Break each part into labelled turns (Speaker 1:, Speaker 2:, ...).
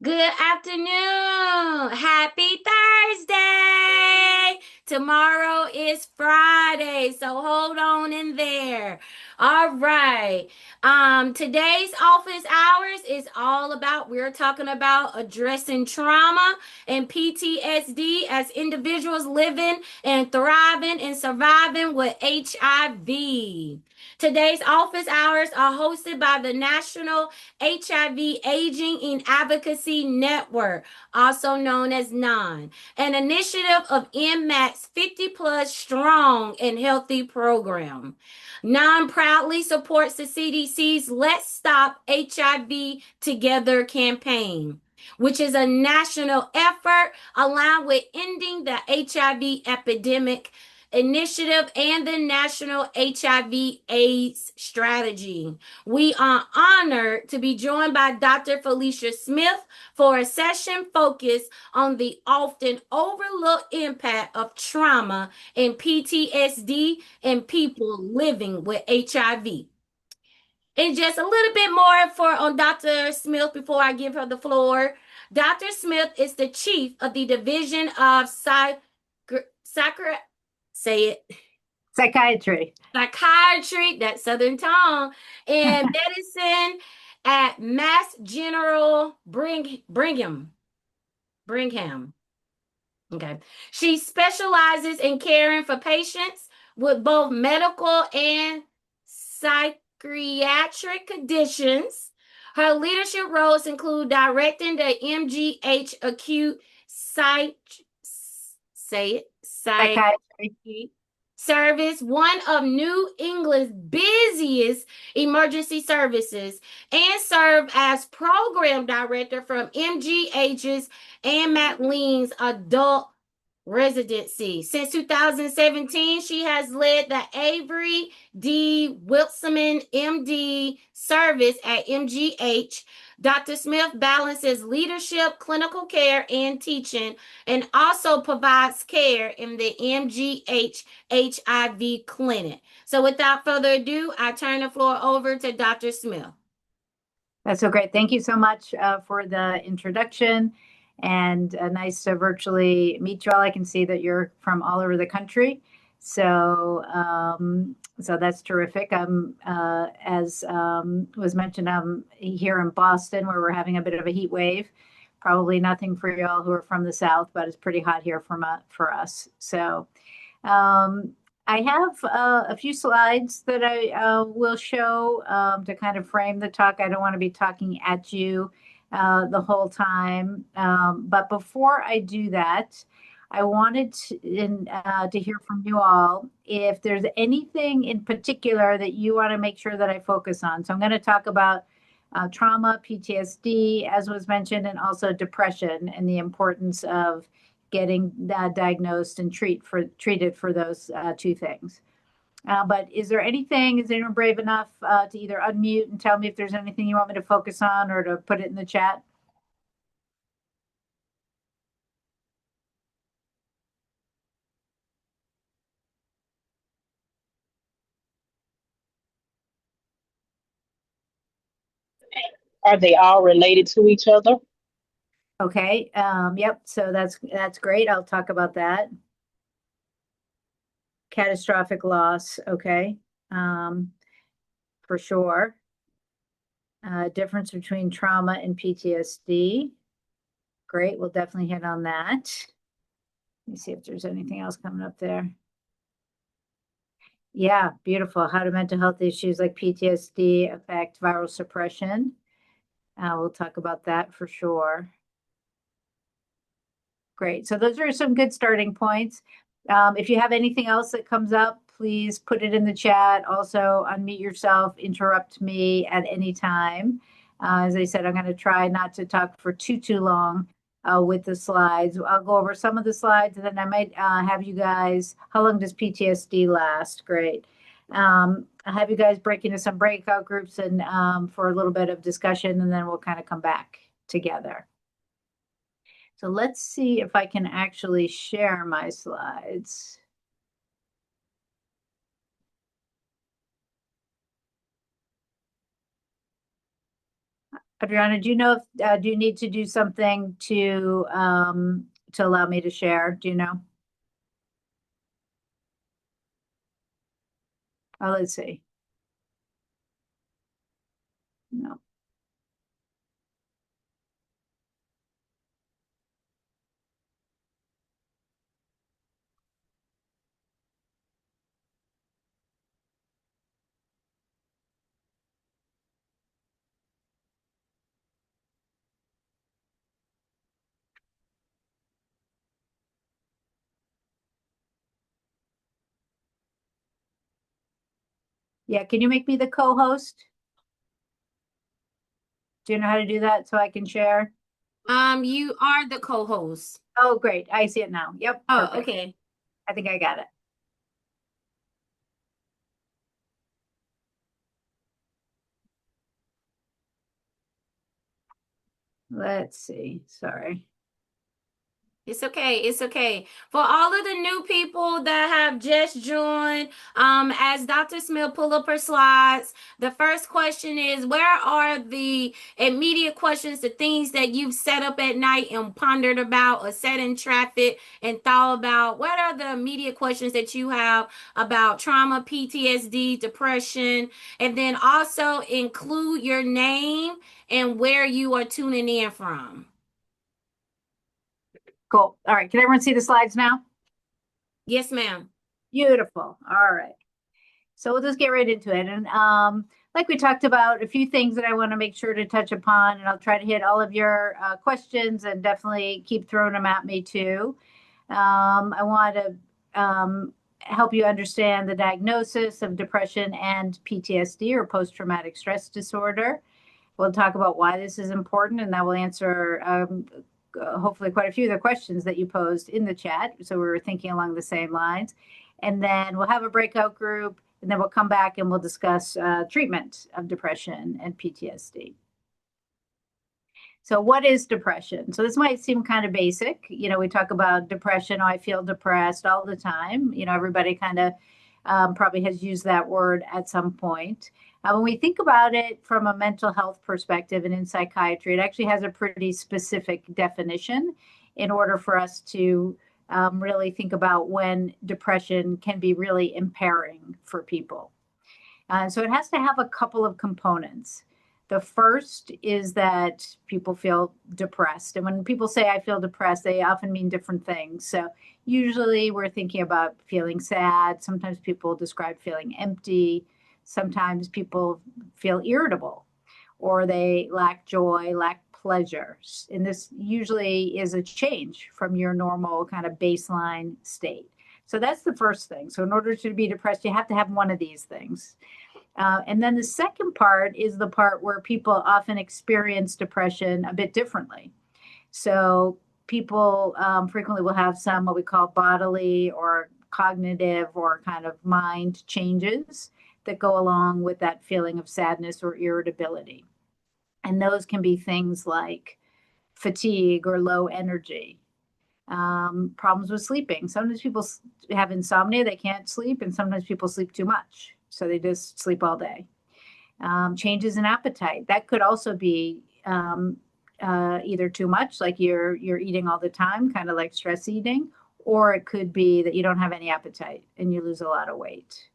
Speaker 1: Good afternoon. Happy Thursday. Tomorrow is Friday, so hold on in there. All right. Today's office hours is all about we're talking about addressing trauma and PTSD as individuals living and thriving and surviving with HIV. Today's office hours are hosted by the National HIV Aging in Advocacy Network, also known as NHAAN, an initiative of NMAC's 50 plus strong and healthy program. NHAAN proudly supports the CDC's Let's Stop HIV Together campaign, which is a national effort aligned with ending the HIV epidemic initiative and the National HIV/AIDS strategy. We are honored to be joined by Dr. Felicia Smith for a session focused on the often overlooked impact of trauma and PTSD in people living with HIV. And just a little bit more on Dr. Smith before I give her the floor. Dr. Smith is the chief of the Division of say it. Psychiatry, that Southern tongue, and medicine at Mass General Brigham. Okay. She specializes in caring for patients with both medical and psychiatric conditions. Her leadership roles include directing the MGH acute psychiatry service, one of New England's busiest emergency services, and served as program director from MGH's and Matt Lean's adult residency. Since 2017, she has led the Avery D. Wilson MD service at MGH. Dr. Smith balances leadership, clinical care, and teaching, and also provides care in the MGH HIV clinic. So without further ado, I turn the floor over to Dr. Smith.
Speaker 2: That's so great. Thank you so much for the introduction, and nice to virtually meet you all. I can see that you're from all over the country. So that's terrific. As was mentioned, I'm here in Boston, where we're having a bit of a heat wave. Probably nothing for y'all who are from the South, but it's pretty hot here for us. So I have a few slides that I will show to kind of frame the talk. I don't want to be talking at you the whole time. But before I do that, I wanted to hear from you all if there's anything in particular that you want to make sure that I focus on. So I'm going to talk about trauma, PTSD, as was mentioned, and also depression and the importance of getting diagnosed and treated for those two things. But is anyone brave enough to either unmute and tell me if there's anything you want me to focus on or to put it in the chat?
Speaker 3: Are they all related to each other?
Speaker 2: Okay. Yep. So that's great. I'll talk about that. Catastrophic loss. Okay. For sure. Difference between trauma and PTSD. Great. We'll definitely hit on that. Let me see if there's anything else coming up there. Yeah, beautiful. How do mental health issues like PTSD affect viral suppression? We'll talk about that for sure. Great. So those are some good starting points. If you have anything else that comes up, please put it in the chat. Also, unmute yourself, interrupt me at any time. As I said, I'm going to try not to talk for too long with the slides. I'll go over some of the slides, and then I might have you guys, how long does PTSD last? Great. I'll have you guys break into some breakout groups and for a little bit of discussion, and then we'll kind of come back together. So let's see if I can actually share my slides. Adriana, do you know if do you need to do something to allow me to share? Do you know? Oh, let's see. No. Yeah, can you make me the co-host? Do you know how to do that so I can share?
Speaker 1: You are the co-host.
Speaker 2: Oh, great. I see it now. Yep,
Speaker 1: Oh,
Speaker 2: perfect.
Speaker 1: okay.
Speaker 2: I think I got it. Let's see. Sorry.
Speaker 1: It's okay. It's okay. For all of the new people that have just joined, as Dr. Smith pull up her slides, the first question is, where are the immediate questions, the things that you've set up at night and pondered about or sat in traffic and thought about? What are the immediate questions that you have about trauma, PTSD, depression? And then also include your name and where you are tuning in from.
Speaker 2: Cool. All right. Can everyone see the slides now?
Speaker 1: Yes, ma'am.
Speaker 2: Beautiful. All right. So we'll just get right into it. And like we talked about, a few things that I want to make sure to touch upon, and I'll try to hit all of your questions and definitely keep throwing them at me too. I want to help you understand the diagnosis of depression and PTSD, or post-traumatic stress disorder. We'll talk about why this is important, and that will answer hopefully quite a few of the questions that you posed in the chat. So we were thinking along the same lines. And then we'll have a breakout group, and then we'll come back and we'll discuss treatment of depression and PTSD. So what is depression? So this might seem kind of basic. You know, we talk about depression. Oh, I feel depressed all the time. You know, everybody kind of probably has used that word at some point. When we think about it from a mental health perspective and in psychiatry, it actually has a pretty specific definition in order for us to really think about when depression can be really impairing for people. So it has to have a couple of components. The first is that people feel depressed. And when people say I feel depressed, they often mean different things. So usually we're thinking about feeling sad. Sometimes people describe feeling empty. Sometimes people feel irritable, or they lack joy, lack pleasure. And this usually is a change from your normal kind of baseline state. So that's the first thing. So in order to be depressed, you have to have one of these things. And then the second part is the part where people often experience depression a bit differently. So people frequently will have some what we call bodily or cognitive or kind of mind changes that go along with that feeling of sadness or irritability. And those can be things like fatigue or low energy, problems with sleeping. Sometimes people have insomnia, they can't sleep, and sometimes people sleep too much, so they just sleep all day. Changes in appetite. That could also be either too much, like you're eating all the time, kind of like stress eating, or it could be that you don't have any appetite and you lose a lot of weight.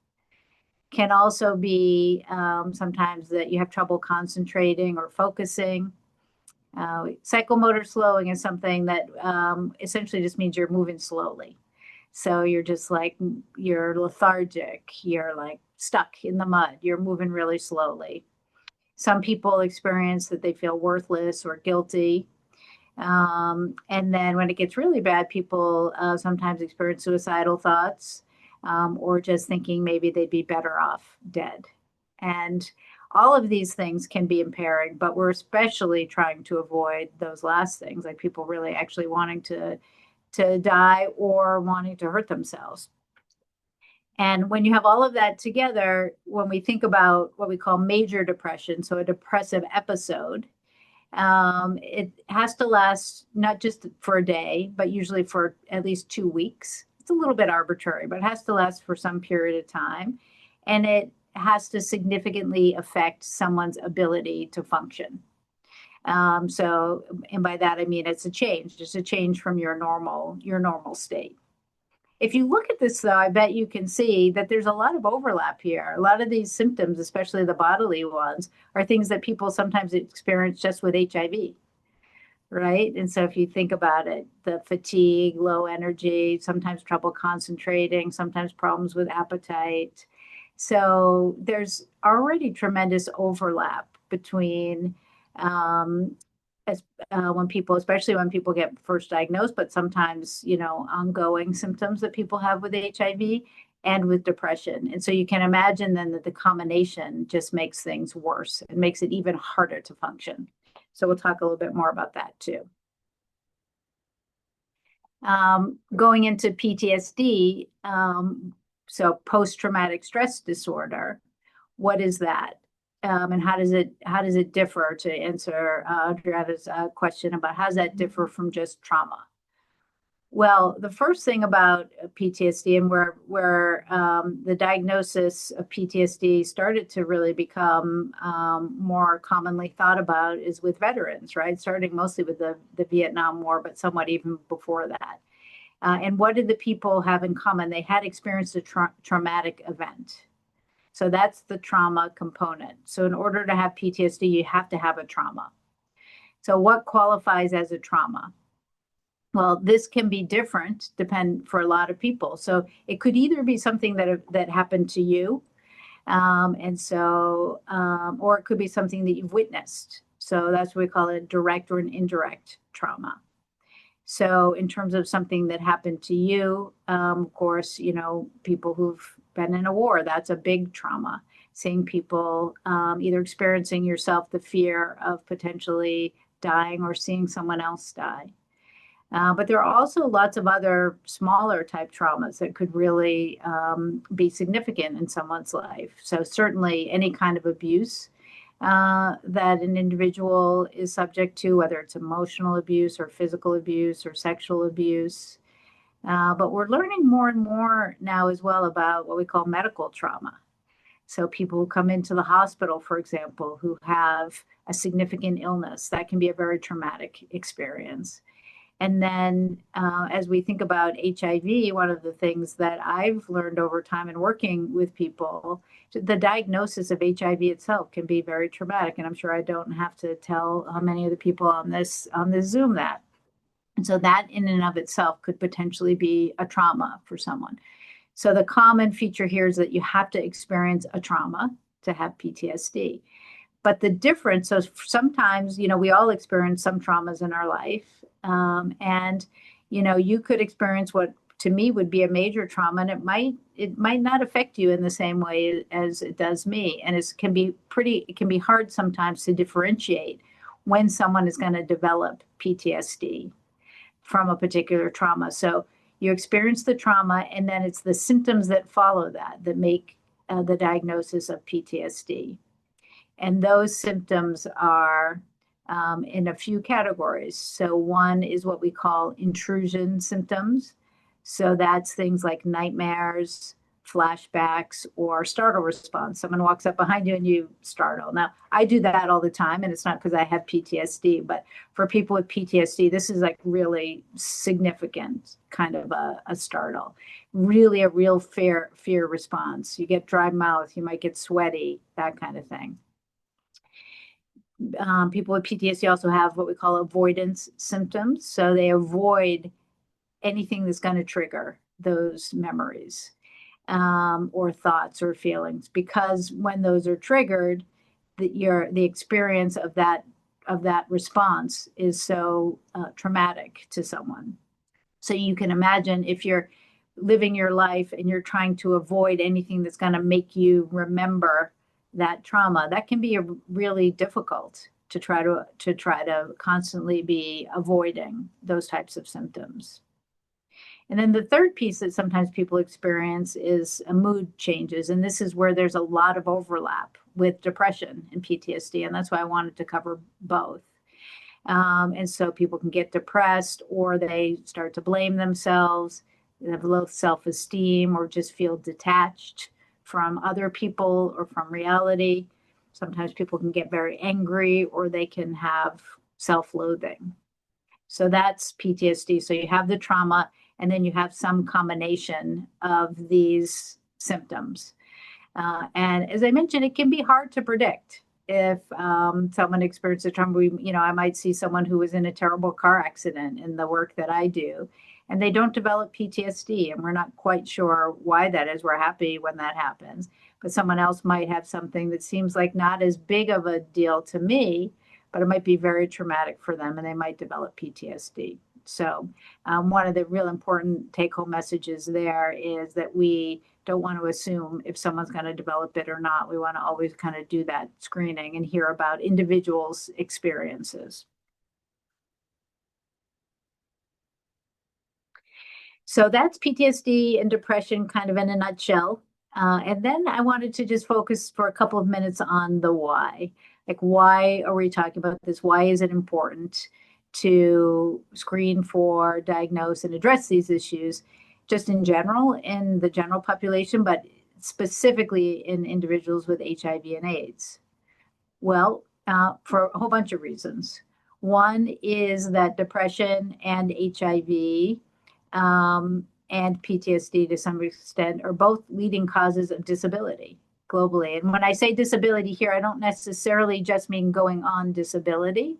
Speaker 2: Can also be sometimes that you have trouble concentrating or focusing. Psychomotor slowing is something that essentially just means you're moving slowly. So you're just like, you're lethargic, you're like stuck in the mud, you're moving really slowly. Some people experience that they feel worthless or guilty. And then when it gets really bad, people sometimes experience suicidal thoughts, or just thinking maybe they'd be better off dead. And all of these things can be impairing, but we're especially trying to avoid those last things, like people really actually wanting to die or wanting to hurt themselves. And when you have all of that together, when we think about what we call major depression, so a depressive episode, it has to last not just for a day, but usually for at least 2 weeks. It's a little bit arbitrary, but it has to last for some period of time. And it has to significantly affect someone's ability to function. And by that I mean it's a change. It's a change from your normal state. If you look at this, though, I bet you can see that there's a lot of overlap here. A lot of these symptoms, especially the bodily ones, are things that people sometimes experience just with HIV, right? And so if you think about it, the fatigue, low energy, sometimes trouble concentrating, sometimes problems with appetite. So there's already tremendous overlap between as especially when people get first diagnosed, but sometimes, ongoing symptoms that people have with HIV and with depression. And so you can imagine then that the combination just makes things worse. It makes it even harder to function. So we'll talk a little bit more about that too. Going into PTSD, so post-traumatic stress disorder, what is that? And how does it differ, to answer Adriana's question about how does that differ from just trauma? Well, the first thing about PTSD and where the diagnosis of PTSD started to really become more commonly thought about is with veterans, right? Starting mostly with the Vietnam War, but somewhat even before that. And what did the people have in common? They had experienced a traumatic event. So that's the trauma component. So in order to have PTSD, you have to have a trauma. So what qualifies as a trauma? Well, this can be different for a lot of people. So it could either be something that happened to you, or it could be something that you've witnessed. So that's what we call a direct or an indirect trauma. So in terms of something that happened to you, of course, people who've been in a war, that's a big trauma. Seeing people either experiencing yourself the fear of potentially dying or seeing someone else die. But there are also lots of other smaller type traumas that could really be significant in someone's life. So certainly any kind of abuse that an individual is subject to, whether it's emotional abuse or physical abuse or sexual abuse. But we're learning more and more now as well about what we call medical trauma. So people who come into the hospital, for example, who have a significant illness, that can be a very traumatic experience. And then as we think about HIV, one of the things that I've learned over time in working with people, the diagnosis of HIV itself can be very traumatic. And I'm sure I don't have to tell how many of the people on this Zoom that. And so that in and of itself could potentially be a trauma for someone. So the common feature here is that you have to experience a trauma to have PTSD. But the difference, so sometimes, we all experience some traumas in our life. You could experience what to me would be a major trauma, and it might not affect you in the same way as it does me. And it can be hard sometimes to differentiate when someone is going to develop PTSD from a particular trauma. So you experience the trauma, and then it's the symptoms that follow that make the diagnosis of PTSD. And those symptoms are in a few categories. So one is what we call intrusion symptoms. So that's things like nightmares, flashbacks, or startle response. Someone walks up behind you and you startle. Now, I do that all the time, and it's not because I have PTSD, but for people with PTSD, this is like really significant kind of a startle. Really a real fear response. You get dry mouth, you might get sweaty, that kind of thing. People with PTSD also have what we call avoidance symptoms. So they avoid anything that's going to trigger those memories or thoughts or feelings, because when those are triggered, the experience of that response is so traumatic to someone. So you can imagine if you're living your life and you're trying to avoid anything that's going to make you remember that trauma, that can be really difficult to try to constantly be avoiding those types of symptoms. And then the third piece that sometimes people experience is mood changes. And this is where there's a lot of overlap with depression and PTSD. And that's why I wanted to cover both. And so people can get depressed, or they start to blame themselves, they have low self-esteem, or just feel detached from other people or from reality. Sometimes people can get very angry or they can have self-loathing. So that's PTSD. So you have the trauma and then you have some combination of these symptoms. And as I mentioned, it can be hard to predict if someone experiences trauma. I might see someone who was in a terrible car accident in the work that I do, and they don't develop PTSD, and we're not quite sure why that is. We're happy when that happens, but someone else might have something that seems like not as big of a deal to me, but it might be very traumatic for them, and they might develop PTSD. So one of the real important take-home messages there is that we don't want to assume if someone's going to develop it or not. We want to always kind of do that screening and hear about individuals' experiences. So that's PTSD and depression kind of in a nutshell. And then I wanted to just focus for a couple of minutes on the why. Like, why are we talking about this? Why is it important to screen for, diagnose, and address these issues, just in general, in the general population, but specifically in individuals with HIV and AIDS? Well, for a whole bunch of reasons. One is that depression and HIV and PTSD to some extent are both leading causes of disability globally. And when I say disability here, I don't necessarily just mean going on disability.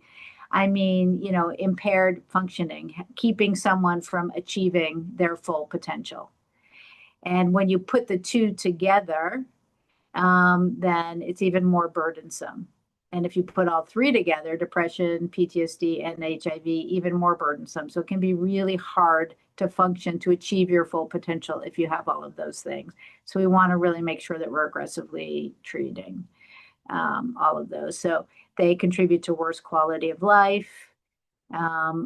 Speaker 2: I mean, impaired functioning, keeping someone from achieving their full potential. And when you put the two together, then it's even more burdensome. And if you put all three together, depression, PTSD, and HIV, even more burdensome. So it can be really hard to function, to achieve your full potential if you have all of those things. So we want to really make sure that we're aggressively treating all of those. So they contribute to worse quality of life,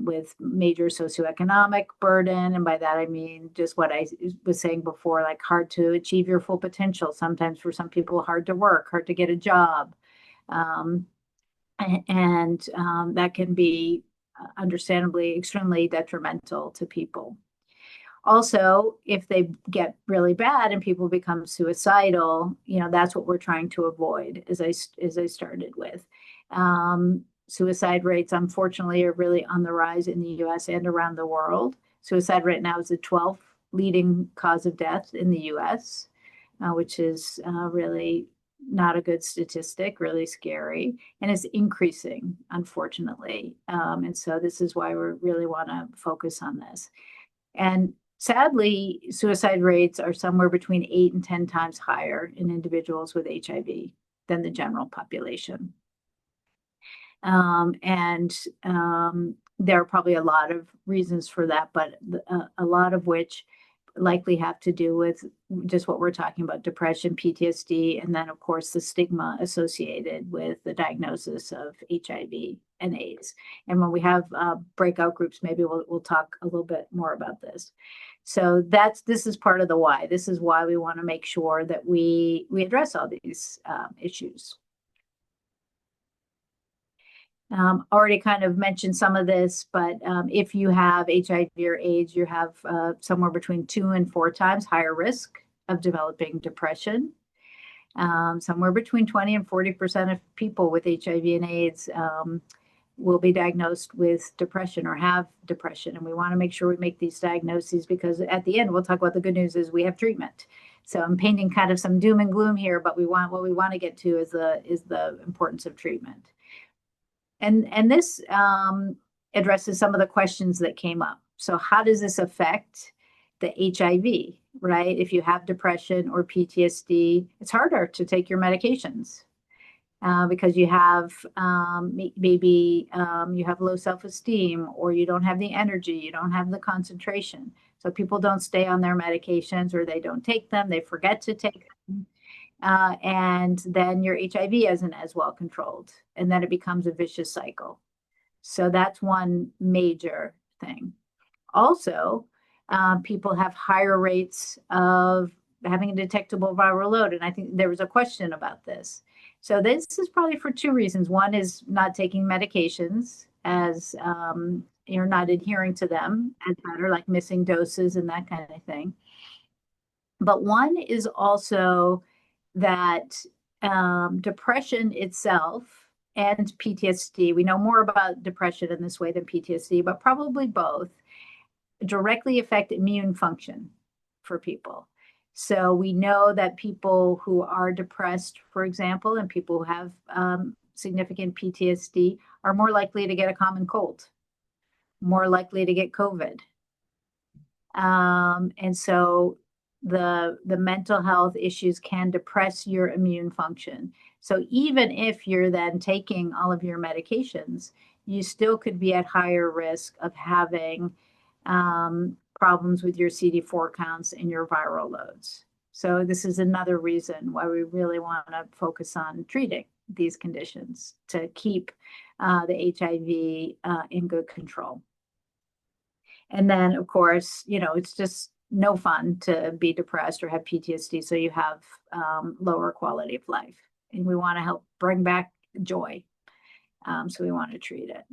Speaker 2: with major socioeconomic burden. And by that, I mean just what I was saying before, like hard to achieve your full potential. Sometimes for some people, hard to work, hard to get a job. That can be understandably extremely detrimental to people. Also, if they get really bad and people become suicidal, that's what we're trying to avoid, as I started with. Suicide rates, unfortunately, are really on the rise in the US and around the world. Suicide right now is the 12th leading cause of death in the US, which is really not a good statistic, really scary, and it's increasing, unfortunately. And so this is why we really want to focus on this. And sadly, suicide rates are somewhere between 8 and 10 times higher in individuals with HIV than the general population. There are probably a lot of reasons for that, but a lot of which likely have to do with just what we're talking about, depression, PTSD, and then, of course, the stigma associated with the diagnosis of HIV and AIDS. And when we have breakout groups, maybe we'll talk a little bit more about this. So this is part of the why. This is why we want to make sure that we address all these issues. Already kind of mentioned some of this, but if you have HIV or AIDS, you have somewhere between 2 and 4 times higher risk of developing depression. Somewhere between 20 and 40% of people with HIV and AIDS will be diagnosed with depression or have depression. And we want to make sure we make these diagnoses, because at the end, we'll talk about the good news is we have treatment. So I'm painting kind of some doom and gloom here, but what we want to get to is the importance of treatment. And this addresses some of the questions that came up. So how does this affect the HIV, right? If you have depression or PTSD, it's harder to take your medications because you have maybe you have low self-esteem, or you don't have the energy, you don't have the concentration. So people don't stay on their medications, or they don't take them, they forget to take them. And then your HIV isn't as well controlled, and then it becomes a vicious cycle. So that's one major thing. Also, people have higher rates of having a detectable viral load, and I think there was a question about this. So this is probably for 2 reasons. One is not taking medications, as you're not adhering to them as better, like missing doses and that kind of thing. But one is also that depression itself and PTSD, we know more about depression in this way than PTSD, but probably both, directly affect immune function for people. So we know that people who are depressed, for example, and people who have significant PTSD are more likely to get a common cold, more likely to get COVID. And so the mental health issues can depress your immune function. So even if you're then taking all of your medications, you still could be at higher risk of having problems with your CD4 counts and your viral loads. So this is another reason why we really want to focus on treating these conditions to keep the HIV in good control. And then, of course, it's just no fun to be depressed or have PTSD. So you have lower quality of life. And we want to help bring back joy. So we want to treat it.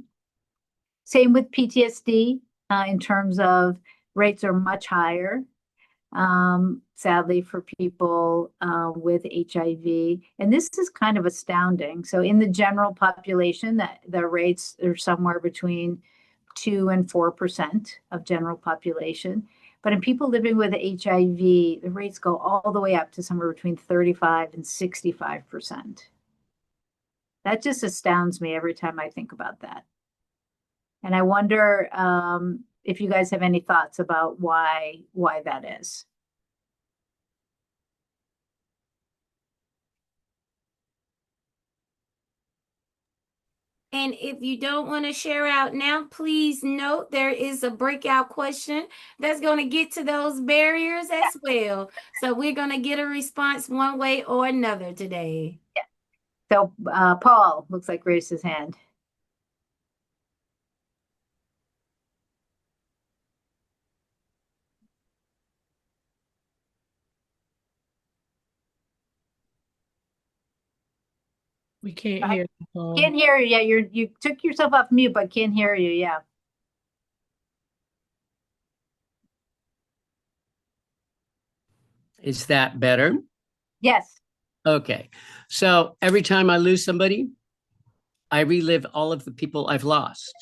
Speaker 2: Same with PTSD in terms of rates are much higher, sadly, for people with HIV. And this is kind of astounding. So in the general population, the rates are somewhere between 2 and 4% of general population. But in people living with HIV, the rates go all the way up to somewhere between 35 and 65%. That just astounds me every time I think about that. And I wonder if you guys have any thoughts about why that is.
Speaker 1: And if you don't want to share out now, please note there is a breakout question that's going to get to those barriers as well. So we're going to get a response one way or another today.
Speaker 2: Yeah. So Paul looks like raised his hand.
Speaker 3: We can't hear you, Paul.
Speaker 2: Can't hear you. Yeah, you took yourself off mute, but can't hear you. Yeah.
Speaker 4: Is that better?
Speaker 2: Yes.
Speaker 4: Okay. So every time I lose somebody, I relive all of the people I've lost.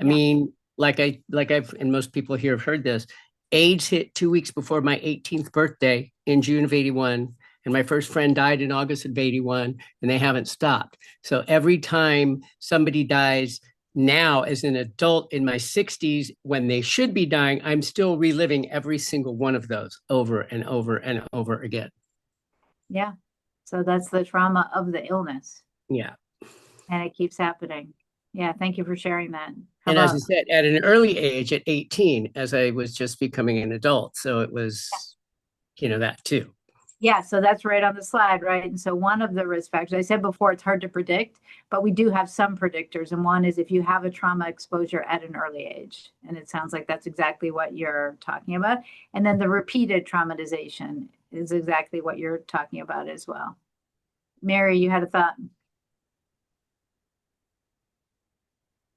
Speaker 4: I mean, like I've, and most people here have heard this, AIDS hit 2 weeks before my 18th birthday in June of 81. And my first friend died in August of 81, and they haven't stopped. So every time somebody dies now as an adult in my 60s, when they should be dying, I'm still reliving every single one of those over and over and over again.
Speaker 2: Yeah. So that's the trauma of the illness.
Speaker 4: Yeah.
Speaker 2: And it keeps happening. Yeah. Thank you for sharing that.
Speaker 4: And as I said, at an early age, at 18, as I was just becoming an adult. So it was, that too.
Speaker 2: Yeah, so that's right on the slide, right? And so one of the risk factors, I said before, it's hard to predict, but we do have some predictors. And one is if you have a trauma exposure at an early age. And it sounds like that's exactly what you're talking about. And then the repeated traumatization is exactly what you're talking about as well. Mary, you had a thought.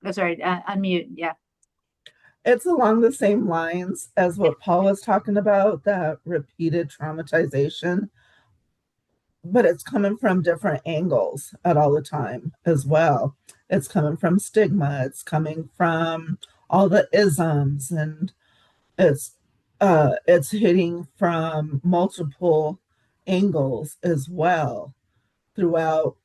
Speaker 2: Oh, sorry, unmute. Yeah.
Speaker 5: It's along the same lines as what Paul was talking about, that repeated traumatization, but it's coming from different angles at all the time as well. It's coming from stigma, it's coming from all the isms, and it's hitting from multiple angles as well throughout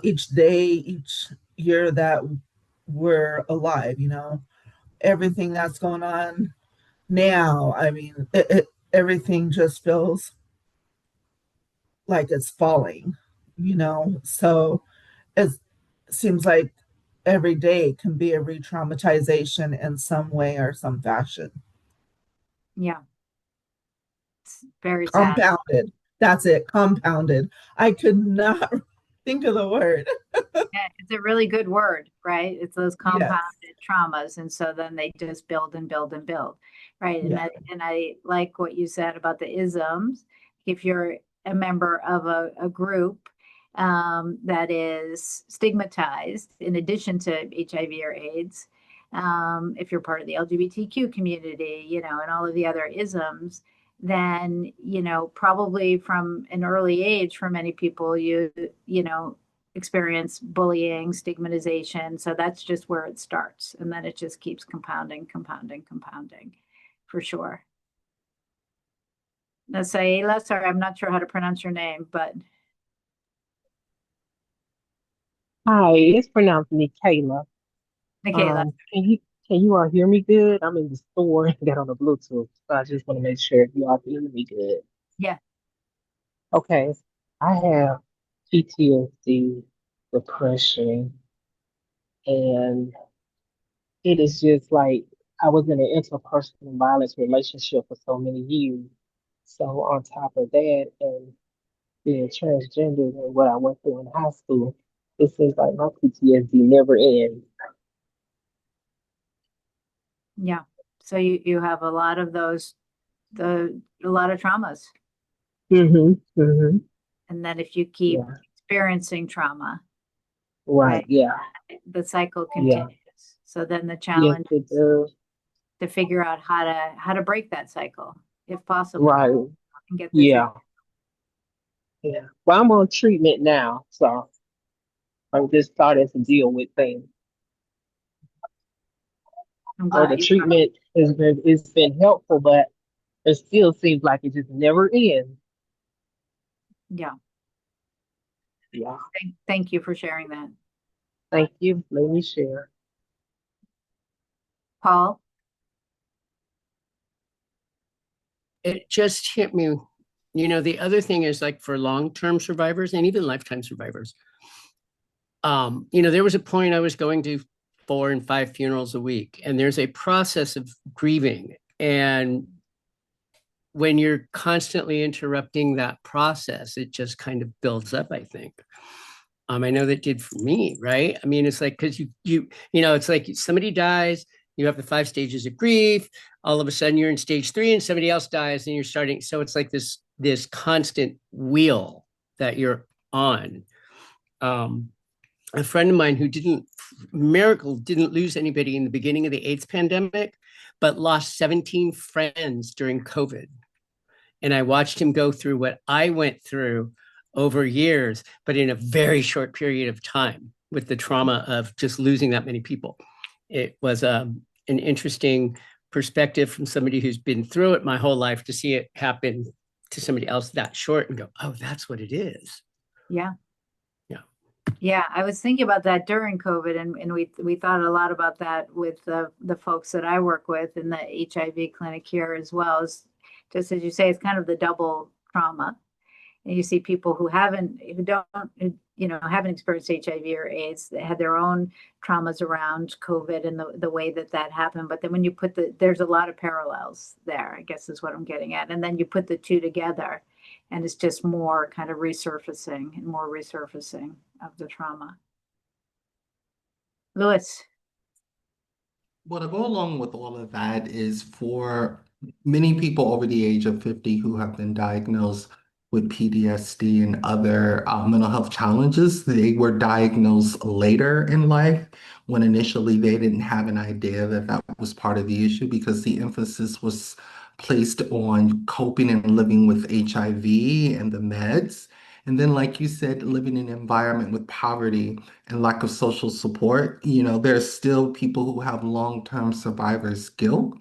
Speaker 5: each day, each year that we're alive. Everything that's going on now, I mean, everything just feels like it's falling, so it seems like every day can be a re-traumatization in some way or some fashion.
Speaker 2: Yeah. It's very sad.
Speaker 5: Compounded. That's it, compounded. I could not think of the word.
Speaker 2: Yeah, it's a really good word, right? It's those compounded traumas. And so then they just build and build and build, right? And I like what you said about the isms. If you're a member of a group that is stigmatized, in addition to HIV or AIDS, if you're part of the LGBTQ community, and all of the other isms, then, probably from an early age, for many people, you experience bullying, stigmatization. So that's just where it starts. And then it just keeps compounding, for sure. Nasaela, sorry, I'm not sure how to pronounce your name, but
Speaker 3: Hi, it's pronounced Michaela.
Speaker 2: Michaela.
Speaker 3: Can you all hear me good? I'm in the store and got on the Bluetooth, so I just want to make sure you all can hear me good.
Speaker 2: Yeah.
Speaker 3: Okay, I have PTSD, depression, and it is just like I was in an interpersonal violence relationship for so many years. So on top of that, and being transgender and what I went through in high school, it seems like my PTSD never ends.
Speaker 2: Yeah. So you have a lot of a lot of traumas.
Speaker 3: Mm-hmm. Mm-hmm.
Speaker 2: And then if you keep
Speaker 3: Yeah.
Speaker 2: experiencing trauma,
Speaker 3: Right.
Speaker 2: right,
Speaker 3: Yeah.
Speaker 2: the cycle
Speaker 3: Yeah.
Speaker 2: continues. So then the
Speaker 3: Yes,
Speaker 2: challenge
Speaker 3: it
Speaker 2: is
Speaker 3: does.
Speaker 2: to figure out how to break that cycle, if possible,
Speaker 3: Right.
Speaker 2: and get the
Speaker 3: Yeah.
Speaker 2: treatment.
Speaker 3: Yeah. Well, I'm on treatment now, so I'm just starting to deal with things.
Speaker 2: I'm
Speaker 3: So
Speaker 2: glad
Speaker 3: the
Speaker 2: you
Speaker 3: treatment it's been helpful, but it still seems like it just never ends.
Speaker 2: yeah.
Speaker 3: Yeah.
Speaker 2: Thank you for sharing that.
Speaker 3: Thank you. Let me share.
Speaker 2: Paul?
Speaker 4: It just hit me. The other thing is like for long-term survivors and even lifetime survivors. There was a point I was going to 4 and 5 funerals a week, and there's a process of grieving. And when you're constantly interrupting that process, it just kind of builds up, I think. I know that did for me, right? I mean, it's like because it's like somebody dies, you have the 5 stages of grief. All of a sudden, you're in stage 3, and somebody else dies, and you're starting. So it's like this constant wheel that you're on. A friend of mine who didn't lose anybody in the beginning of the AIDS pandemic, but lost 17 friends during COVID. And I watched him go through what I went through over years, but in a very short period of time with the trauma of just losing that many people. It was an interesting perspective from somebody who's been through it my whole life to see it happen to somebody else that short and go, oh, that's what it is.
Speaker 2: Yeah.
Speaker 4: Yeah.
Speaker 2: Yeah, I was thinking about that during COVID, and we thought a lot about that with the folks that I work with in the HIV clinic here as well. As just as you say, it's kind of the double trauma. And you see people who haven't experienced HIV or AIDS. They had their own traumas around COVID and the way that happened. But then when you put there's a lot of parallels there, I guess is what I'm getting at. And then you put the two together, and it's just more kind of resurfacing of the trauma. Louis.
Speaker 6: Well, to go along with all of that is for many people over the age of 50 who have been diagnosed with PTSD and other mental health challenges, they were diagnosed later in life when initially they didn't have an idea that that was part of the issue because the emphasis was placed on coping and living with HIV and the meds. And then, like you said, living in an environment with poverty and lack of social support, there's still people who have long-term survivor's guilt.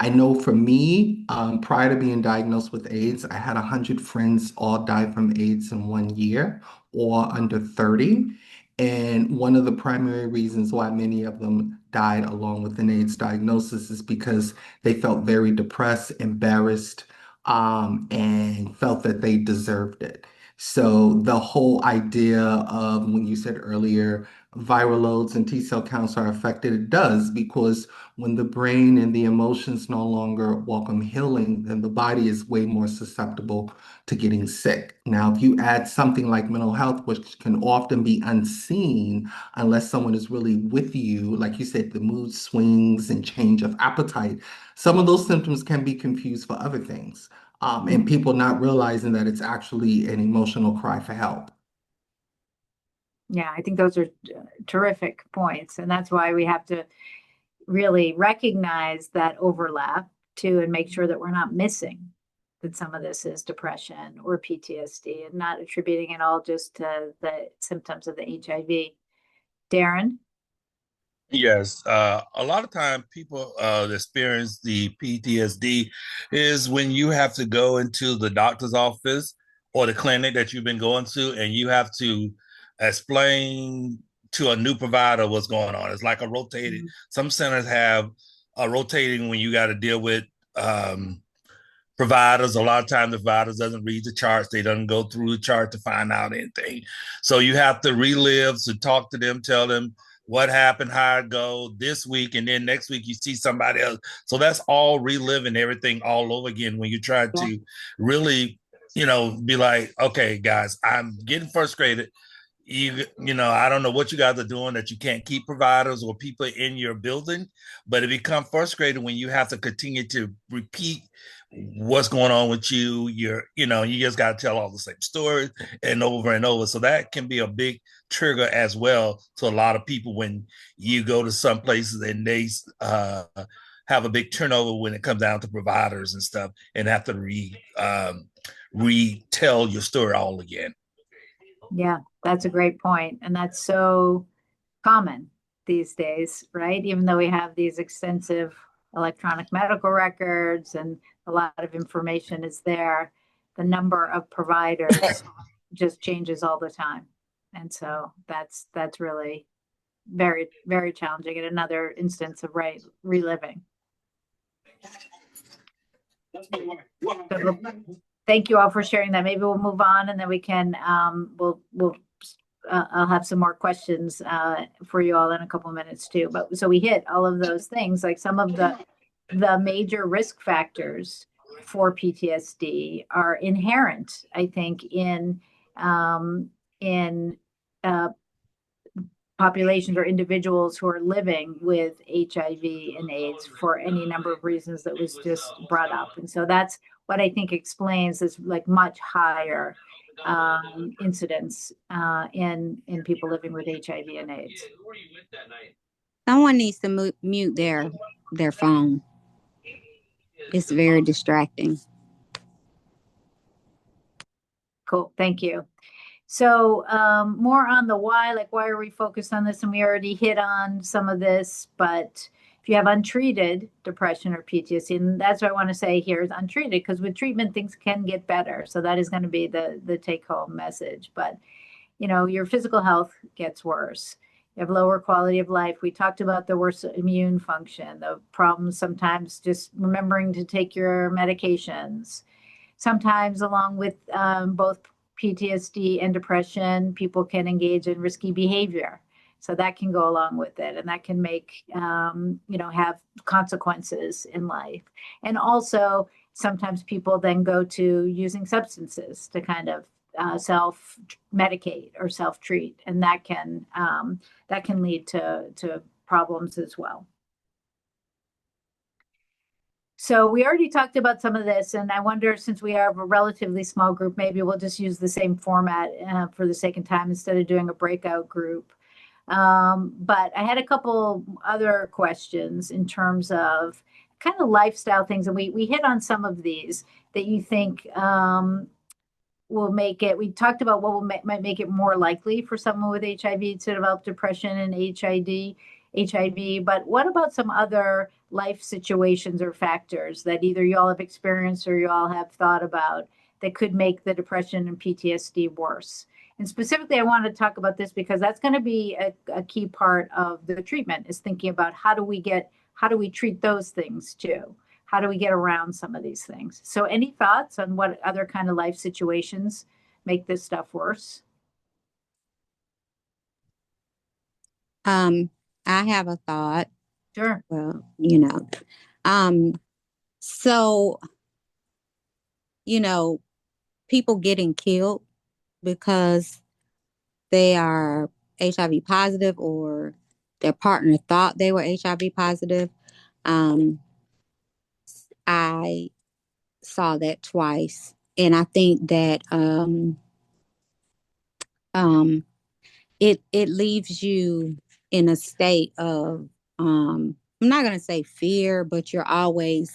Speaker 6: I know for me, prior to being diagnosed with AIDS, I had 100 friends all die from AIDS in 1 year or under 30. And one of the primary reasons why many of them died along with an AIDS diagnosis is because they felt very depressed, embarrassed, and felt that they deserved it. So the whole idea of when you said earlier, viral loads and T cell counts are affected, it does because when the brain and the emotions no longer welcome healing, then the body is way more susceptible to getting sick. Now, if you add something like mental health, which can often be unseen unless someone is really with you, like you said, the mood swings and change of appetite, some of those symptoms can be confused for other things. And people not realizing that it's actually an emotional cry for help.
Speaker 2: Yeah, I think those are terrific points. And that's why we have to really recognize that overlap too and make sure that we're not missing that some of this is depression or PTSD and not attributing it all just to the symptoms of the HIV. Darren?
Speaker 7: Yes, a lot of time people that experience the PTSD is when you have to go into the doctor's office or the clinic that you've been going to, and you have to explain to a new provider what's going on. It's like a rotating. Some centers have a rotating when you got to deal with providers. A lot of times the providers doesn't read the charts. They doesn't go through the chart to find out anything. So you have to relive, to talk to them, tell them what happened, how it go this week, and then next week you see somebody else. So that's all reliving everything all over again when you try to really, be like, okay, guys, I'm getting frustrated. I don't know what you guys are doing that you can't keep providers or people in your building, but it becomes frustrating when you have to continue to repeat what's going on with you. You just got to tell all the same stories and over. So that can be a big trigger as well to a lot of people when you go to some places and they have a big turnover when it comes down to providers and stuff, and have to retell your story all again.
Speaker 2: Yeah, that's a great point. And that's so common these days, right? Even though we have these extensive electronic medical records and a lot of information is there, the number of providers just changes all the time. And so that's really very, very challenging, and another instance of reliving. So, thank you all for sharing that. Maybe we'll move on, and then we can I'll have some more questions for you all in a couple of minutes too. But so we hit all of those things, like some of the major risk factors for PTSD are inherent, I think, in populations or individuals who are living with HIV and AIDS for any number of reasons that was just brought up. And so that's what I think explains this like much higher incidence in people living with HIV and AIDS.
Speaker 8: Someone needs to mute their phone. It's very distracting.
Speaker 2: Cool, thank you. So more on the why, like why are we focused on this? And we already hit on some of this, but if you have untreated depression or PTSD, and that's what I want to say here is untreated, because with treatment, things can get better. So that is going to be the take home message. But, your physical health gets worse. You have lower quality of life. We talked about the worse immune function, the problems sometimes just remembering to take your medications. Sometimes along with both PTSD and depression, people can engage in risky behavior. So that can go along with it, and that can make, have consequences in life. And also, sometimes people then go to using substances to kind of self-medicate or self-treat, and that can lead to problems as well. So we already talked about some of this, and I wonder, since we have a relatively small group, maybe we'll just use the same format for the sake of time instead of doing a breakout group. But I had a couple other questions in terms of kind of lifestyle things, and we hit on some of these that you think will make it. We talked about what might make it more likely for someone with HIV to develop depression and HIV, but what about some other life situations or factors that either you all have experienced or you all have thought about that could make the depression and PTSD worse? And specifically, I want to talk about this because that's going to be a key part of the treatment, is thinking about how do we treat those things too? How do we get around some of these things? So any thoughts on what other kind of life situations make this stuff worse?
Speaker 8: I have a thought.
Speaker 2: Sure.
Speaker 8: Well, so, people getting killed because they are HIV positive or their partner thought they were HIV positive. I saw that twice, and I think that it leaves you in a state of I'm not going to say fear, but you're always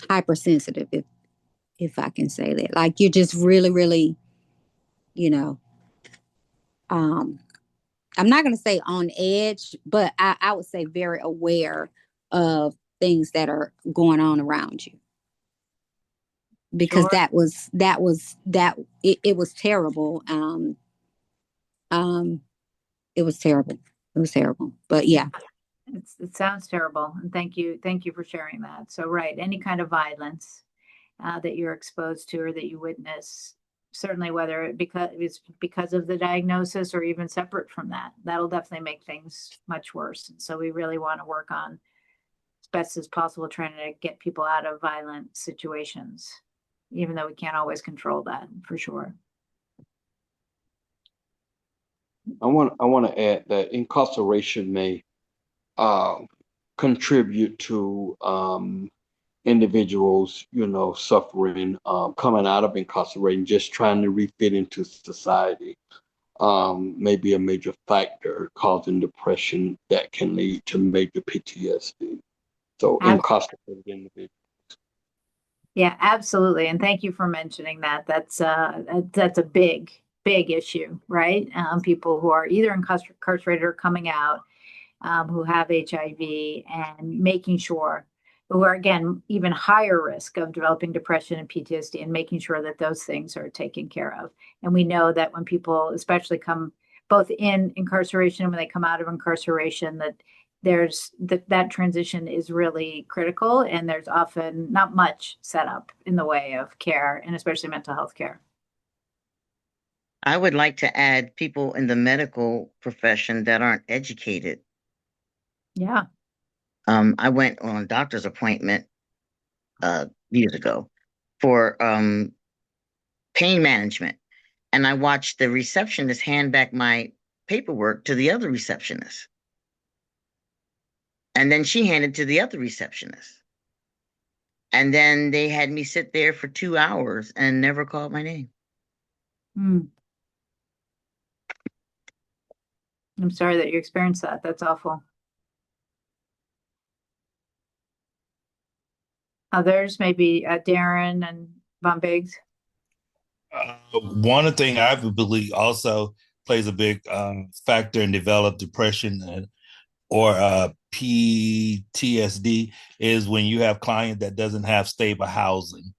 Speaker 8: hypersensitive, if I can say that. Like you're just really, really, you know, I'm not going to say on edge, but I would say very aware of things that are going on around you. Because
Speaker 2: Sure.
Speaker 8: it was terrible. It was terrible. It was terrible. But yeah.
Speaker 2: It sounds terrible. And thank you for sharing that. So, right, any kind of violence that you're exposed to or that you witness, certainly whether it's because of the diagnosis or even separate from that, that'll definitely make things much worse. And so we really want to work on as best as possible trying to get people out of violent situations, even though we can't always control that for sure.
Speaker 9: I want to add that incarceration may contribute to individuals, suffering, coming out of incarceration, just trying to refit into society, may be a major factor causing depression that can lead to major PTSD. So incarcerated individuals.
Speaker 2: Yeah, absolutely. And thank you for mentioning that. That's a big issue, right? People who are either incarcerated or coming out, who have HIV, and making sure, who are again even higher risk of developing depression and PTSD, and making sure that those things are taken care of. And we know that when people especially come both in incarceration and when they come out of incarceration, that there's that transition is really critical, and there's often not much set up in the way of care, and especially mental health care.
Speaker 10: I would like to add people in the medical profession that aren't educated.
Speaker 2: Yeah.
Speaker 10: I went on a doctor's appointment years ago for pain management, and I watched the receptionist hand back my paperwork to the other receptionist. And then she handed to the other receptionist. And then they had me sit there for 2 hours and never called my name.
Speaker 2: I'm sorry that you experienced that. That's awful. Others, maybe Darren and Von Biggs.
Speaker 7: One thing I believe also plays a big factor in develop depression or PTSD is when you have client that doesn't have stable housing,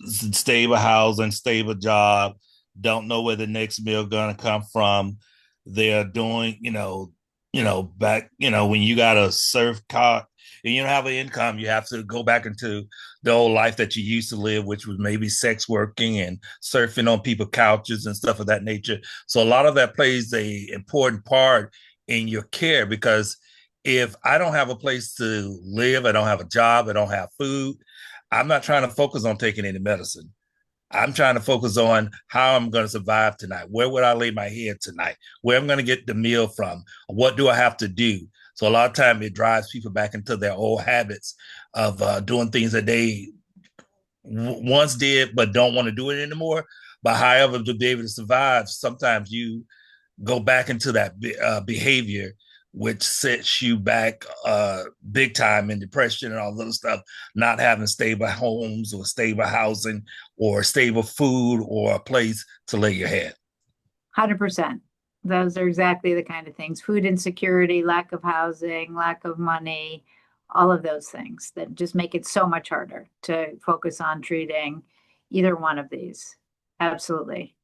Speaker 7: stable housing, stable job, don't know where the next meal gonna come from. They're doing, back, when you got a surf cart and you don't have an income, you have to go back into the old life that you used to live, which was maybe sex working and surfing on people's couches and stuff of that nature. So a lot of that plays a important part in your care, because if I don't have a place to live, I don't have a job, I don't have food, I'm not trying to focus on taking any medicine. I'm trying to focus on how I'm going to survive tonight. Where would I lay my head tonight? Where I'm going to get the meal from? What do I have to do? So a lot of time it drives people back into their old habits of doing things that they once did but don't want to do it anymore. But however, to be able to survive, sometimes you go back into that behavior, which sets you back big time in depression and all that stuff, not having stable homes or stable housing or stable food or a place to lay your head.
Speaker 2: 100%. Those are exactly the kind of things: food insecurity, lack of housing, lack of money, all of those things that just make it so much harder to focus on treating either one of these. Absolutely.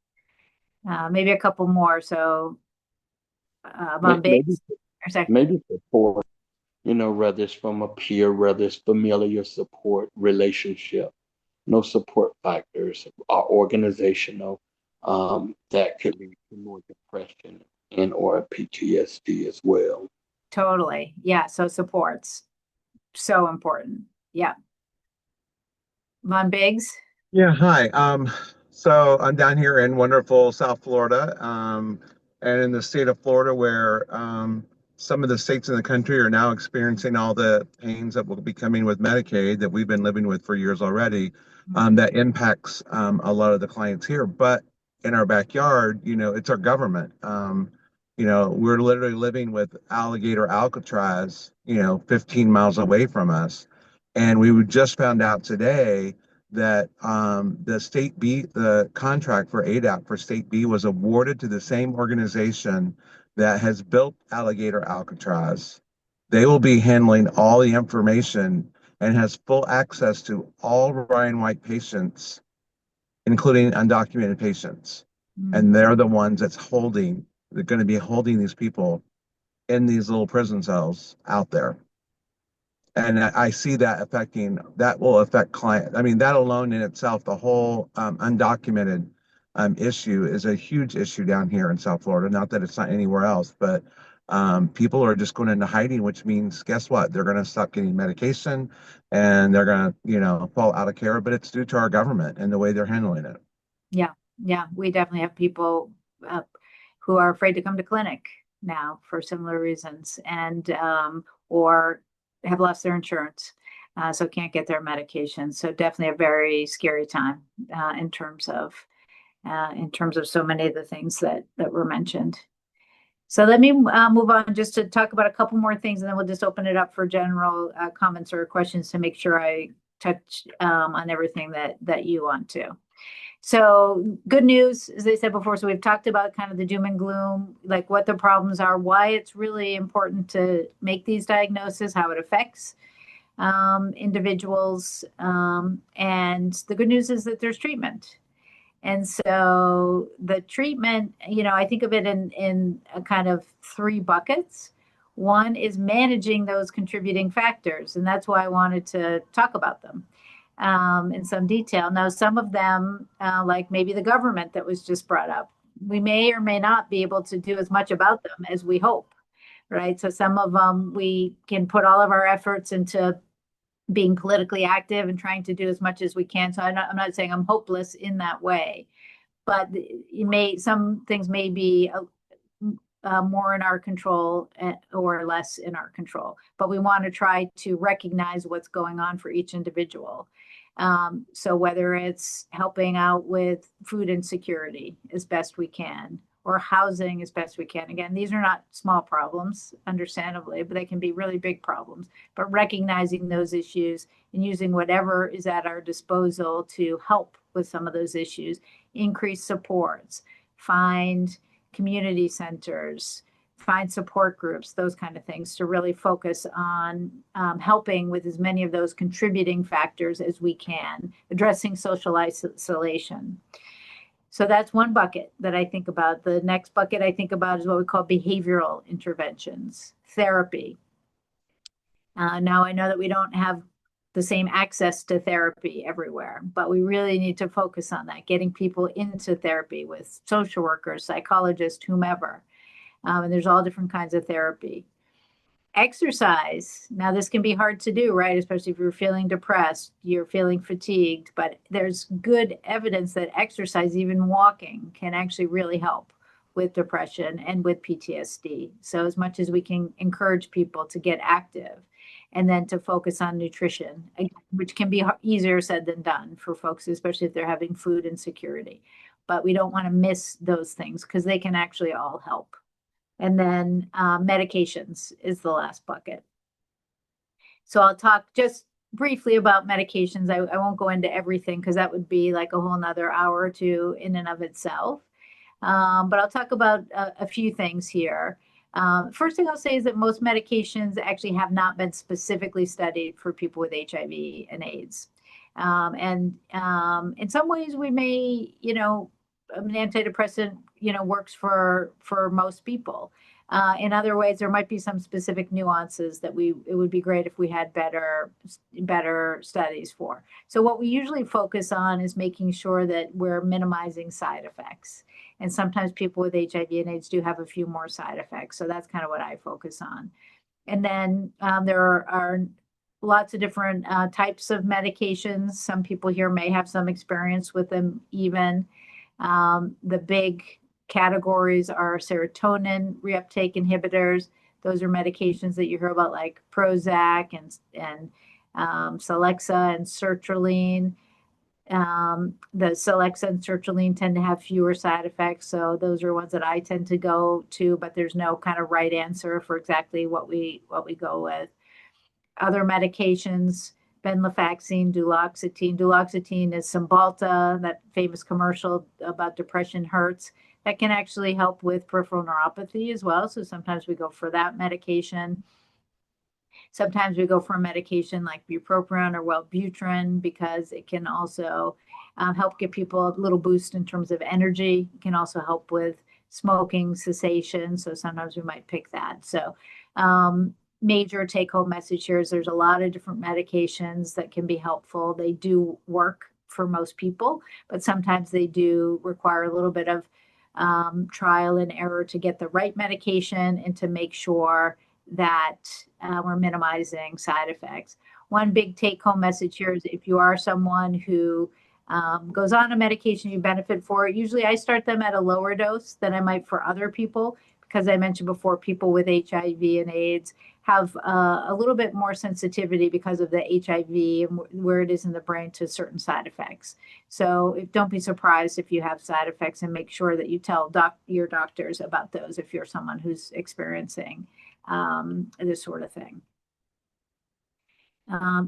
Speaker 2: Maybe a couple more. So,
Speaker 9: maybe support, whether it's from a peer, whether it's familiar support, relationship, no support factors are organizational, that could lead to more depression and or PTSD as well.
Speaker 2: Totally. Yeah. So support's so important. Yeah. Von Biggs.
Speaker 11: Yeah, hi. So I'm down here in wonderful South Florida, and in the state of Florida, where some of the states in the country are now experiencing all the pains that will be coming with Medicaid that we've been living with for years already. That impacts a lot of the clients here. But in our backyard, it's our government. We're literally living with alligator Alcatraz, 15 miles away from us. And we just found out today that the contract for ADAP for State B was awarded to the same organization that has built alligator Alcatraz. They will be handling all the information and has full access to all Ryan White patients, including undocumented patients. And they're the ones they're going to be holding these people in these little prison cells out there. And I see that will affect client. I mean, that alone in itself, the whole undocumented issue is a huge issue down here in South Florida. Not that it's not anywhere else, but people are just going into hiding, which means, guess what? They're going to stop getting medication and they're going to, fall out of care. But it's due to our government and the way they're handling it.
Speaker 2: Yeah. Yeah. We definitely have people who are afraid to come to clinic now for similar reasons, and or have lost their insurance, so can't get their medication. So definitely a very scary time in terms of so many of the things that were mentioned. So let me move on just to talk about a couple more things, and then we'll just open it up for general comments or questions to make sure I touch on everything that you want to. So good news, as I said before, so we've talked about kind of the doom and gloom, like what the problems are, why it's really important to make these diagnoses, how it affects individuals. And the good news is that there's treatment. And so the treatment, I think of it in a kind of three buckets. One is managing those contributing factors, and that's why I wanted to talk about them in some detail. Now, some of them, like maybe the government that was just brought up, we may or may not be able to do as much about them as we hope, right? So some of them we can put all of our efforts into being politically active and trying to do as much as we can. So I'm not saying I'm hopeless in that way, but some things may be more in our control or less in our control, but we want to try to recognize what's going on for each individual. So whether it's helping out with food insecurity as best we can, or housing as best we can. Again, these are not small problems, understandably, but they can be really big problems. But recognizing those issues and using whatever is at our disposal to help with some of those issues, increase supports, find community centers, find support groups, those kind of things, to really focus on helping with as many of those contributing factors as we can, addressing social isolation. So that's one bucket that I think about. The next bucket I think about is what we call behavioral interventions, therapy. Now, I know that we don't have the same access to therapy everywhere, but we really need to focus on that, getting people into therapy with social workers, psychologists, whomever. And there's all different kinds of therapy. Exercise. Now, this can be hard to do, right? Especially if you're feeling depressed, you're feeling fatigued, but there's good evidence that exercise, even walking, can actually really help with depression and with PTSD. So as much as we can encourage people to get active, and then to focus on nutrition, which can be easier said than done for folks, especially if they're having food insecurity. But we don't want to miss those things because they can actually all help. And then medications is the last bucket. So I'll talk just briefly about medications. I won't go into everything because that would be like a whole nother hour or two in and of itself. But I'll talk about a few things here. First thing I'll say is that most medications actually have not been specifically studied for people with HIV and AIDS. And in some ways we may, an antidepressant, works for most people. In other ways, there might be some specific nuances that it would be great if we had better studies for. So what we usually focus on is making sure that we're minimizing side effects. And sometimes people with HIV and AIDS do have a few more side effects. So that's kind of what I focus on. And then there are lots of different types of medications. Some people here may have some experience with them even. The big categories are serotonin reuptake inhibitors. Those are medications that you hear about, like Prozac and Celexa and sertraline. The Celexa and sertraline tend to have fewer side effects, so those are ones that I tend to go to, but there's no kind of right answer for exactly what we go with. Other medications, venlafaxine, duloxetine. Duloxetine is Cymbalta, that famous commercial about depression hurts. That can actually help with peripheral neuropathy as well, so sometimes we go for that medication. Sometimes we go for a medication like bupropion or Wellbutrin because it can also help give people a little boost in terms of energy. It can also help with smoking cessation. So sometimes we might pick that. So major take-home message here is there's a lot of different medications that can be helpful. They do work for most people, but sometimes they do require a little bit of trial and error to get the right medication and to make sure that we're minimizing side effects. One big take-home message here is if you are someone who goes on a medication you benefit for it, usually I start them at a lower dose than I might for other people because I mentioned before people with HIV and AIDS have a little bit more sensitivity because of the HIV and where it is in the brain to certain side effects. So don't be surprised if you have side effects and make sure that you tell your doctors about those if you're someone who's experiencing this sort of thing.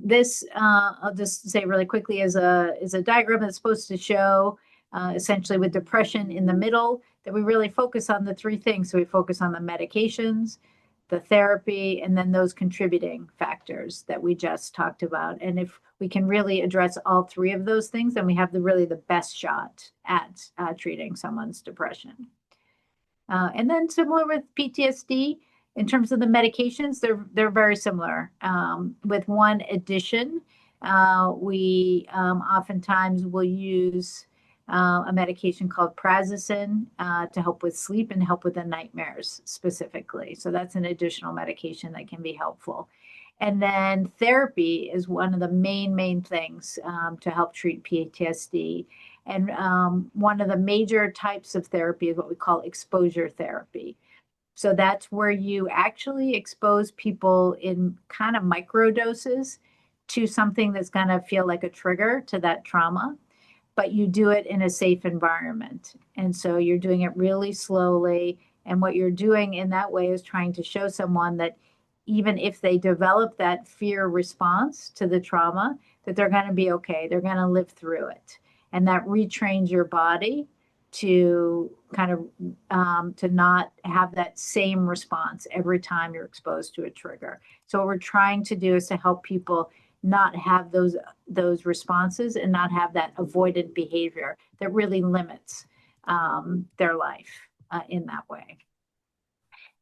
Speaker 2: This I'll just say really quickly is a diagram that's supposed to show essentially with depression in the middle that we really focus on the three things. So we focus on the medications, the therapy, and then those contributing factors that we just talked about. And if we can really address all three of those things, then we have really the best shot at treating someone's depression. And then similar with PTSD, in terms of the medications, they're very similar. With one addition, we oftentimes will use a medication called prazosin to help with sleep and help with the nightmares specifically. So that's an additional medication that can be helpful. And then therapy is one of the main things to help treat PTSD. And one of the major types of therapy is what we call exposure therapy. So that's where you actually expose people in kind of micro doses to something that's going to feel like a trigger to that trauma, but you do it in a safe environment. And so you're doing it really slowly. And what you're doing in that way is trying to show someone that even if they develop that fear response to the trauma, that they're going to be okay. They're going to live through it. And that retrains your body to kind of to not have that same response every time you're exposed to a trigger. So what we're trying to do is to help people not have those responses and not have that avoidant behavior that really limits their life in that way.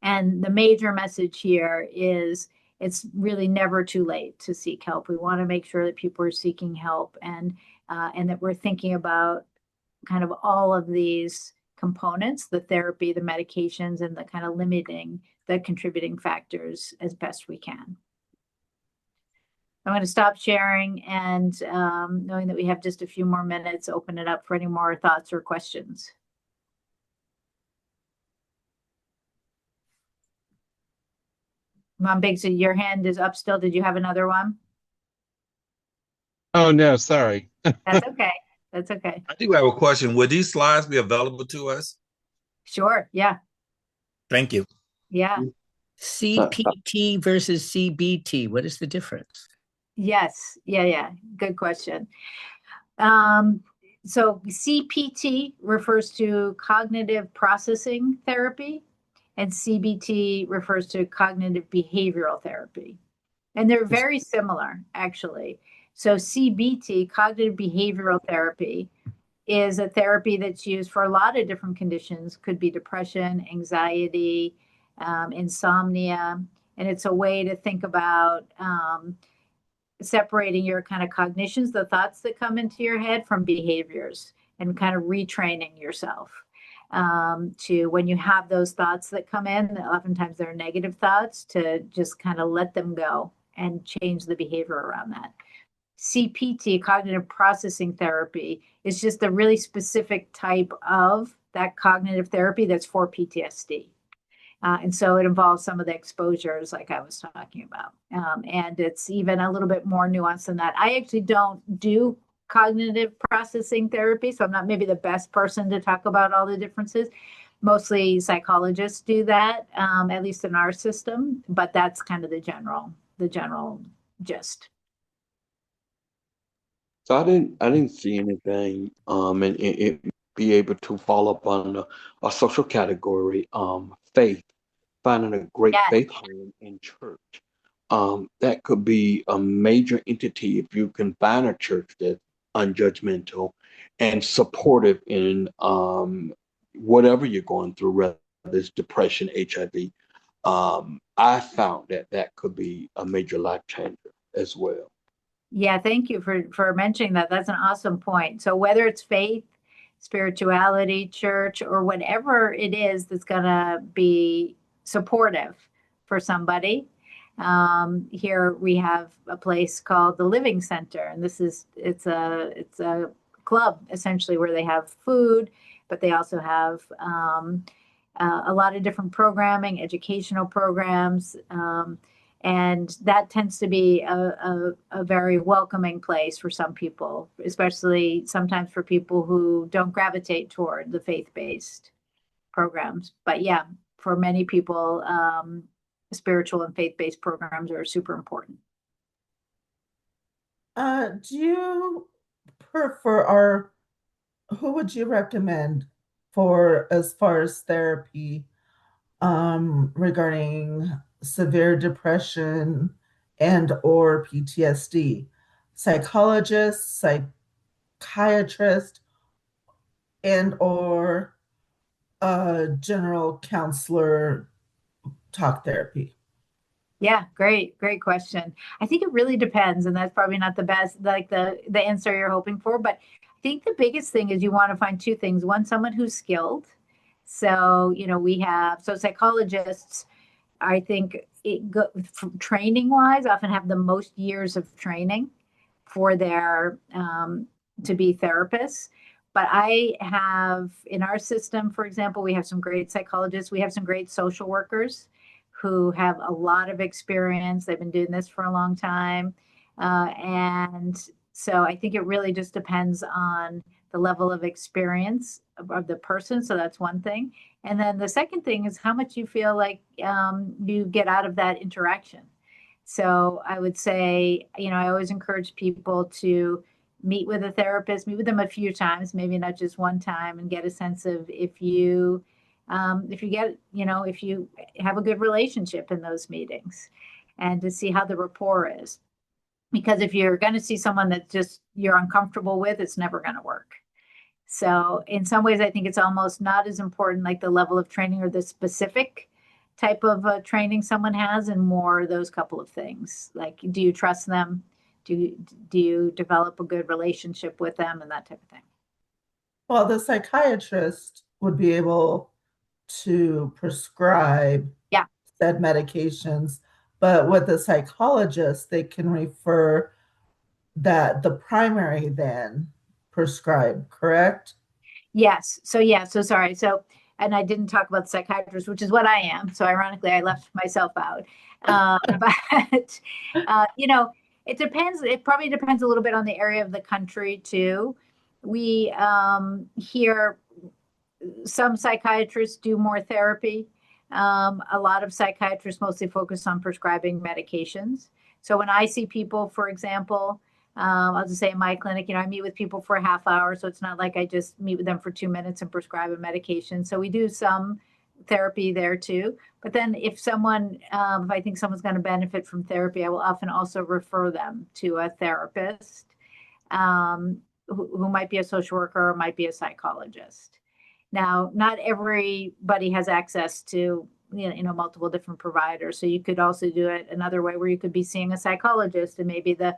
Speaker 2: And the major message here is it's really never too late to seek help. We want to make sure that people are seeking help and that we're thinking about kind of all of these components, the therapy, the medications, and the kind of limiting the contributing factors as best we can. I'm going to stop sharing and knowing that we have just a few more minutes, open it up for any more thoughts or questions. Mom Biggs, your hand is up still. Did you have another one?
Speaker 11: Oh, no, sorry.
Speaker 2: That's okay. That's okay.
Speaker 7: I do have a question. Would these slides be available to us?
Speaker 2: Sure. Yeah.
Speaker 7: Thank you.
Speaker 2: Yeah.
Speaker 4: CPT versus CBT. What is the difference?
Speaker 2: Yes. Yeah. Good question. So CPT refers to cognitive processing therapy, and CBT refers to cognitive behavioral therapy. And they're very similar, actually. So CBT, cognitive behavioral therapy, is a therapy that's used for a lot of different conditions. Could be depression, anxiety, insomnia. And it's a way to think about separating your kind of cognitions, the thoughts that come into your head, from behaviors, and kind of retraining yourself to, when you have those thoughts that come in, oftentimes they're negative thoughts, to just kind of let them go and change the behavior around that. CPT, cognitive processing therapy, is just a really specific type of that cognitive therapy that's for PTSD. And so it involves some of the exposures like I was talking about. And it's even a little bit more nuanced than that. I actually don't do cognitive processing therapy, so I'm not maybe the best person to talk about all the differences. Mostly psychologists do that, at least in our system, but that's kind of the general gist.
Speaker 9: So I didn't see anything, and it be able to fall up on a social category, faith, finding a great
Speaker 2: Yes.
Speaker 9: faith home in church. That could be a major entity if you can find a church that's unjudgmental and supportive in whatever you're going through, whether it's depression, HIV. I found that that could be a major life changer as well.
Speaker 2: Yeah, thank you for mentioning that. That's an awesome point. So whether it's faith, spirituality, church, or whatever it is that's going to be supportive for somebody. Here we have a place called the Living Center, and it's a club essentially where they have food, but they also have a lot of different programming, educational programs. And that tends to be a very welcoming place for some people, especially sometimes for people who don't gravitate toward the faith-based programs. But yeah, for many people, spiritual and faith-based programs are super important.
Speaker 5: Do you prefer, who would you recommend for as far as therapy regarding severe depression and or PTSD? Psychologist, psychiatrist, and or general counselor talk therapy?
Speaker 2: Yeah, great question. I think it really depends, and that's probably not the best, like the answer you're hoping for. But I think the biggest thing is you want to find two things. One, someone who's skilled. So, we have psychologists, I think training wise, often have the most years of training for their to be therapists. But I have in our system, for example, we have some great psychologists. We have some great social workers who have a lot of experience. They've been doing this for a long time. And so I think it really just depends on the level of experience of the person. So that's one thing. And then the second thing is how much you feel like you get out of that interaction. So I would say, I always encourage people to meet with a therapist, meet with them a few times, maybe not just one time, and get a sense of if you have a good relationship in those meetings, and to see how the rapport is. Because if you're going to see someone that just you're uncomfortable with, it's never going to work. So in some ways, I think it's almost not as important like the level of training or the specific type of training someone has, and more those couple of things. Like, do you trust them? Do you develop a good relationship with them, and that type of thing?
Speaker 5: Well, the psychiatrist would be able to prescribe said medications, but with the psychologist, they can refer that the primary then prescribe, correct?
Speaker 2: Yes. So sorry. So, and I didn't talk about the psychiatrist, which is what I am. So ironically, I left myself out. But it depends. It probably depends a little bit on the area of the country too. We hear some psychiatrists do more therapy. A lot of psychiatrists mostly focus on prescribing medications. So when I see people, for example, I'll just say in my clinic, I meet with people for a half hour. So it's not like I just meet with them for 2 minutes and prescribe a medication. So we do some therapy there too. But then if I think someone's going to benefit from therapy, I will often also refer them to a therapist who might be a social worker or might be a psychologist. Now, not everybody has access to multiple different providers. So you could also do it another way where you could be seeing a psychologist, and maybe the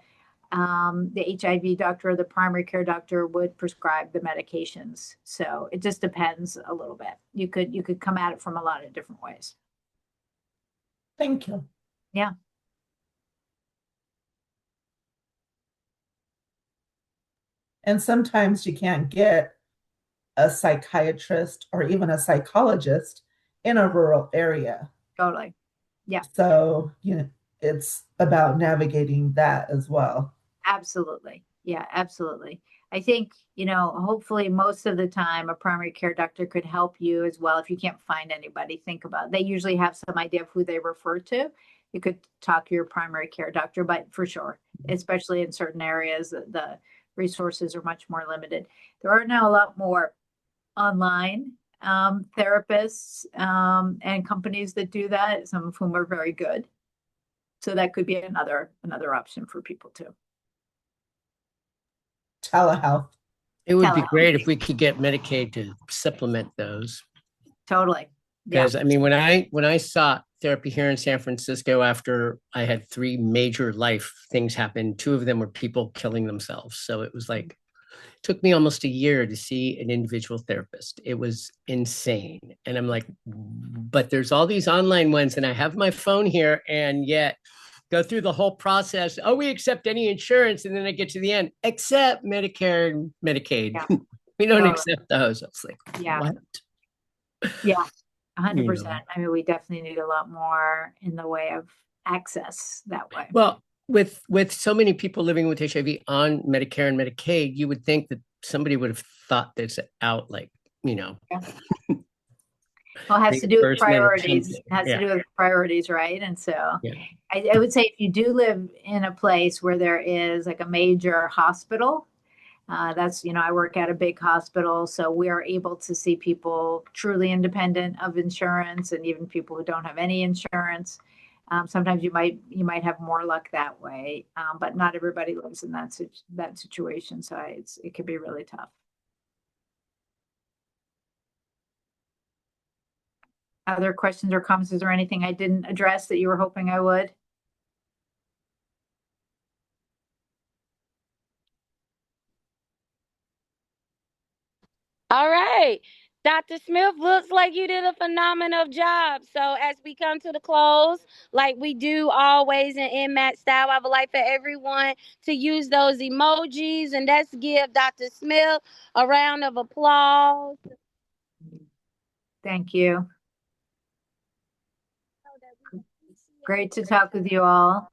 Speaker 2: HIV doctor or the primary care doctor would prescribe the medications. So it just depends a little bit. You could come at it from a lot of different ways.
Speaker 5: Thank you.
Speaker 2: Yeah.
Speaker 5: And sometimes you can't get a psychiatrist or even a psychologist in a rural area.
Speaker 2: Totally. Yeah.
Speaker 5: So, it's about navigating that as well.
Speaker 2: Absolutely. Yeah, absolutely. I think, hopefully most of the time a primary care doctor could help you as well. If you can't find anybody, think about it. They usually have some idea of who they refer to. You could talk to your primary care doctor, but for sure, especially in certain areas, the resources are much more limited. There are now a lot more online therapists and companies that do that, some of whom are very good. So that could be another option for people too.
Speaker 5: Telehealth.
Speaker 4: It would be great if we could get Medicaid to supplement those.
Speaker 2: Totally.
Speaker 4: Because I mean, when I sought therapy here in San Francisco after I had 3 major life things happen, 2 of them were people killing themselves. So it was like, it took me almost a year to see an individual therapist. It was insane. And I'm like, but there's all these online ones and I have my phone here and yet go through the whole process. Oh, we accept any insurance. And then I get to the end, except Medicare and Medicaid. Yeah. We don't accept those. I was like, what?
Speaker 2: Yeah, 100%. I mean, we definitely need a lot more in the way of access that way.
Speaker 4: Well, with so many people living with HIV on Medicare and Medicaid, you would think that somebody would have thought this out, like,
Speaker 2: Well, it has to do with priorities. It has to do with priorities, right? And so I would say if you do live in a place where there is like a major hospital, that's, I work at a big hospital, so we are able to see people truly independent of insurance and even people who don't have any insurance. Sometimes you might have more luck that way, but not everybody lives in that situation. So it can be really tough. Other questions or comments? Is there anything I didn't address that you were hoping I would?
Speaker 1: All right. Dr. Smith, looks like you did a phenomenal job. So as we come to the close, like we do always in NMAT style, I would like for everyone to use those emojis, and let's give Dr. Smith a round of applause.
Speaker 2: Thank you. Great to talk with you all.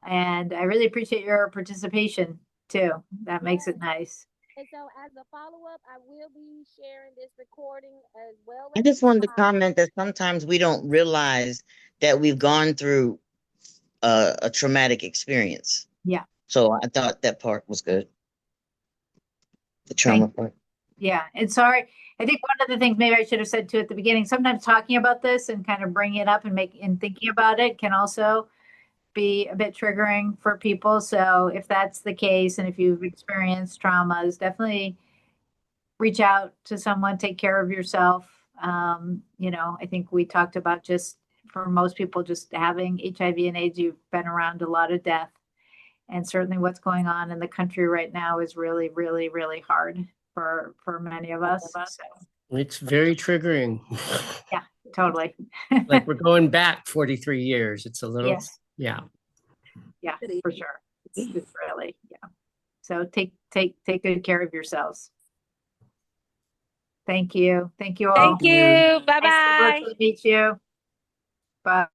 Speaker 2: And I really appreciate your participation too. That makes it nice.
Speaker 1: And so as a follow-up, I will be sharing this recording as well.
Speaker 10: I just wanted to comment that sometimes we don't realize that we've gone through a traumatic experience.
Speaker 2: Yeah.
Speaker 10: So I thought that part was good. The trauma part.
Speaker 2: Yeah. And sorry, I think one of the things maybe I should have said too at the beginning, sometimes talking about this and kind of bringing it up and thinking about it can also be a bit triggering for people. So if that's the case, and if you've experienced traumas, definitely reach out to someone, take care of yourself. I think we talked about just for most people, just having HIV and AIDS, you've been around a lot of death. And certainly what's going on in the country right now is really, really, really hard for many of us. So.
Speaker 4: It's very triggering.
Speaker 2: Yeah, totally.
Speaker 4: Like we're going back 43 years. It's a little,
Speaker 2: yes.
Speaker 4: Yeah,
Speaker 2: for sure. It's really, So take good care of yourselves. Thank you. Thank you all.
Speaker 1: Thank you. Bye-bye.
Speaker 2: Nice to meet you. Bye.